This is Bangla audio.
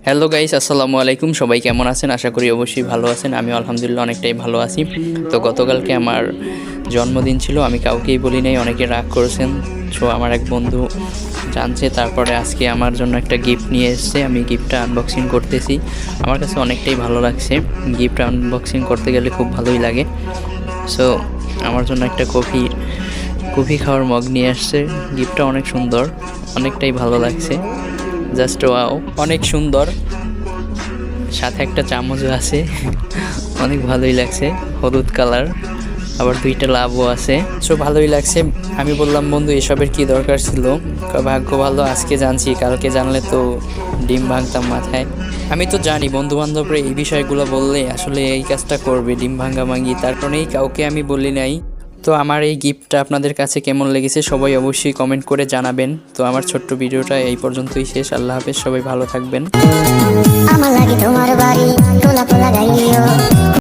হ্যালো গাইস, আসসালামু আলাইকুম। সবাই কেমন আছেন? আশা করি অবশ্যই ভালো আছেন। আমি আলহামদুলিল্লাহ অনেকটাই ভালো আছি। তো গতকালকে আমার জন্মদিন ছিল, আমি কাউকেই বলি নাই, অনেকে রাগ করেছেন। সো আমার এক বন্ধু জানছে, তারপরে আজকে আমার জন্য একটা গিফট নিয়ে এসেছে। আমি গিফটটা আনবক্সিং করতেছি। আমার কাছে অনেকটাই ভালো লাগছে। গিফট আনবক্সিং করতে গেলে খুব ভালোই লাগে। সো আমার জন্য একটা কফি খাওয়ার মগ নিয়ে আসছে। গিফটটা অনেক সুন্দর, অনেকটাই ভালো লাগছে। জাস্ট ওয়াও, অনেক সুন্দর। সাথে একটা চামচও আছে। অনেক ভালোই লাগছে, হলুদ কালার, আবার দুইটা লাভও আছে। সো ভালোই লাগছে। আমি বললাম, বন্ধু এসবের কি দরকার ছিল? ভাগ্য ভালো আজকে জানছি, কালকে জানলে তো ডিম ভাঙতাম মাথায়। আমি তো জানি বন্ধু বান্ধবরা এই বিষয়গুলো বললে আসলে এই কাজটা করবে, ডিম ভাঙি, তার কারণেই কাউকে আমি বলি নাই। তো আমার এই গিফটটা আপনাদের কাছে কেমন লেগেছে সবাই অবশ্যই কমেন্ট করে জানাবেন। তো আমার ছোট্ট ভিডিওটা এই পর্যন্তই শেষ। আল্লাহ হাফেজ, সবাই ভালো থাকবেন।